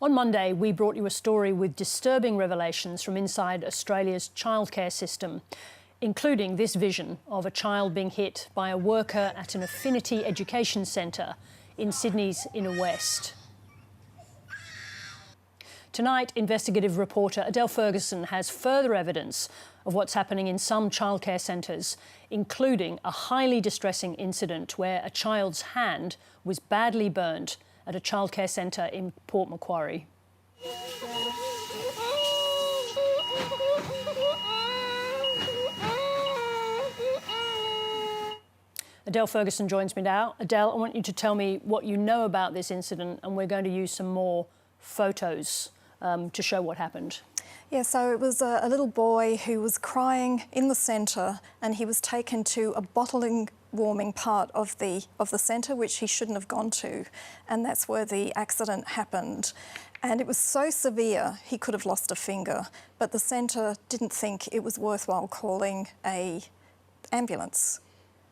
On Monday, we brought you a story with disturbing revelations from inside Australia's childcare system, including this vision of a child being hit by a worker at an Affinity Education Centre in Sydney's inner west. Tonight, investigative reporter Adele Ferguson has further evidence of what's happening in some childcare centres, including a highly distressing incident where a child's hand was badly burnt at a childcare centre in Port Macquarie. Adele Ferguson joins me now. Adele, I want you to tell me what you know about this incident, and we're going to use some more photos to show what happened. Yeah, so it was a little boy who was crying in the centre, and he was taken to a bottling warming part of the centre, which he shouldn't have gone to, and that's where the accident happened. And it was so severe he could have lost a finger, but the centre didn't think it was worthwhile calling an ambulance.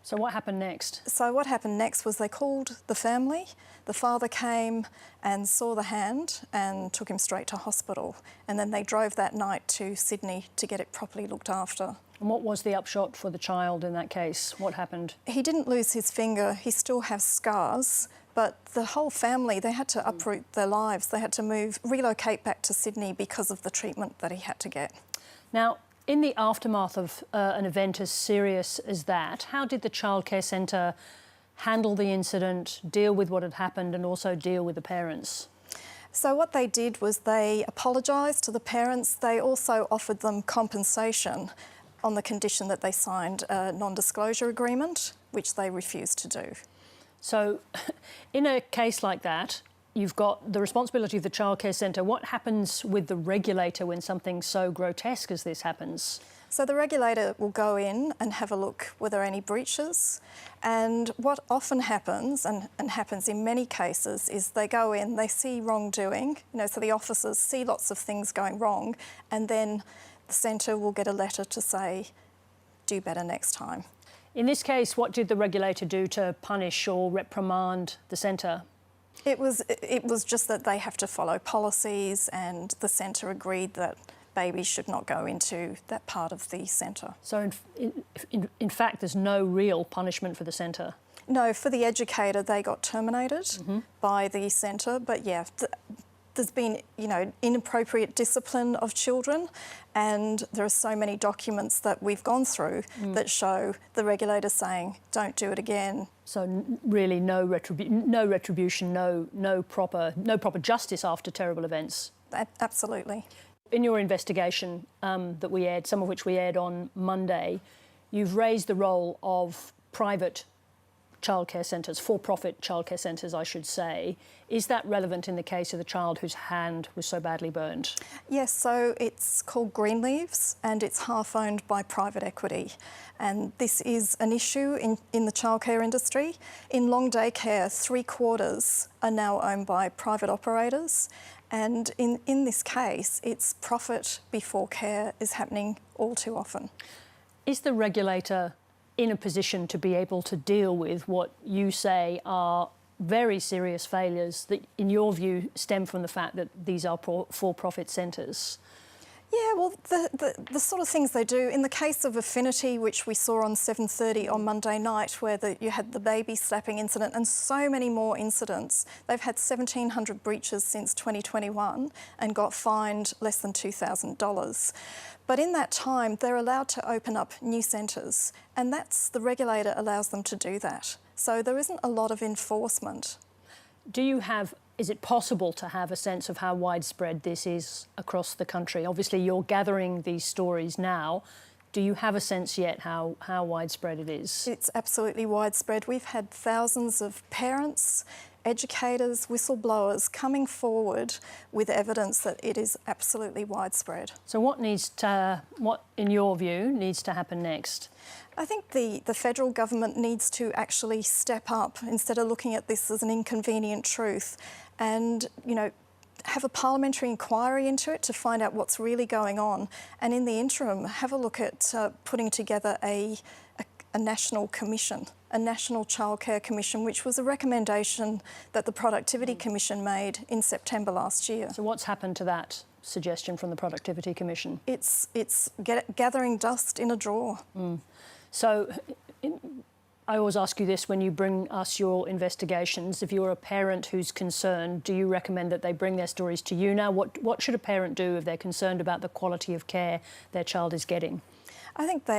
So what happened next? So what happened next was they called the family. The father came and saw the hand and took him straight to hospital. And then they drove that night to Sydney to get it properly looked after. And what was the upshot for the child in that case? What happened? He didn't lose his finger. He still has scars. But the whole family, they had to uproot their lives. They had to relocate back to Sydney because of the treatment that he had to get. Now, in the aftermath of an event as serious as that, how did the childcare centre handle the incident, deal with what had happened and also deal with the parents? So what they did was they apologised to the parents. They also offered them compensation on the condition that they signed a non-disclosure agreement, which they refused to do. So in a case like that, you've got the responsibility of the childcare centre. What happens with the regulator when something so grotesque as this happens? So the regulator will go in and have a look were there any breaches. And what often happens, and happens in many cases, is they go in, they see wrongdoing, so the officers see lots of things going wrong, and then the centre will get a letter to say, do better next time. In this case, what did the regulator do to punish or reprimand the centre? It was just that they have to follow policies, and the centre agreed that babies should not go into that part of the centre. So in fact, there's no real punishment for the centre? No, for the educator, they got terminated by the centre, but yeah, there's been, inappropriate discipline of children, and there are so many documents that we've gone through that show the regulator saying, don't do it again. So really no retribution, no proper justice after terrible events? Absolutely. In your investigation that we aired, some of which we aired on Monday, you've raised the role of private childcare centres, for-profit childcare centres, I should say. Is that relevant in the case of the child whose hand was so badly burned? Yes, so it's called Greenleaves, and it's half-owned by private equity. And this is an issue in the childcare industry. In long day care, 3/4 are now owned by private operators. And in this case, it's profit before care is happening all too often. Is the regulator in a position to be able to deal with what you say are very serious failures that, in your view, stem from the fact that these are for-profit centres? Yeah, well, the sort of things they do, in the case of Affinity, which we saw on 7:30 on Monday night, where you had the baby slapping incident and so many more incidents. They've had 1,700 breaches since 2021 and got fined less than $2,000. But in that time, they're allowed to open up new centres, and the regulator allows them to do that. So there isn't a lot of enforcement. Is it possible to have a sense of how widespread this is across the country? Obviously, you're gathering these stories now. Do you have a sense yet how widespread it is? It's absolutely widespread. We've had thousands of parents, educators, whistleblowers coming forward with evidence that it is absolutely widespread. So what, in your view, needs to happen next? I think the federal government needs to actually step up instead of looking at this as an inconvenient truth and, have a parliamentary inquiry into it to find out what's really going on. And in the interim, have a look at putting together a national commission a National Childcare Commission, which was a recommendation that the Productivity Commission made in September last year. So what's happened to that suggestion from the Productivity Commission? It's gathering dust in a drawer. So I always ask you this when you bring us your investigations. If you're a parent who's concerned, do you recommend that they bring their stories to you now? What should a parent do if they're concerned about the quality of care their child is getting? I think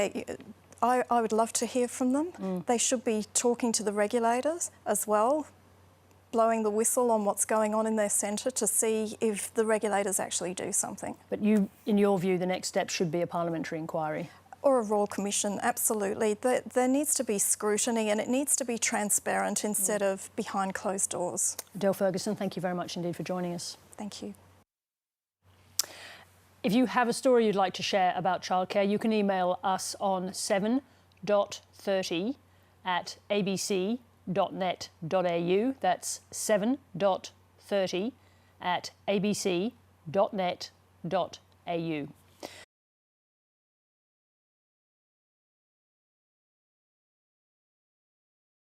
I would love to hear from them. They should be talking to the regulators as well, blowing the whistle on what's going on in their centre to see if the regulators actually do something. But you, in your view, the next step should be a parliamentary inquiry? Or a Royal Commission, absolutely. There needs to be scrutiny and it needs to be transparent instead of behind closed doors. Adele Ferguson, thank you very much indeed for joining us. Thank you. If you have a story you'd like to share about childcare, you can email us on 7.30@abc.net.au. That's 7.30@abc.net.au.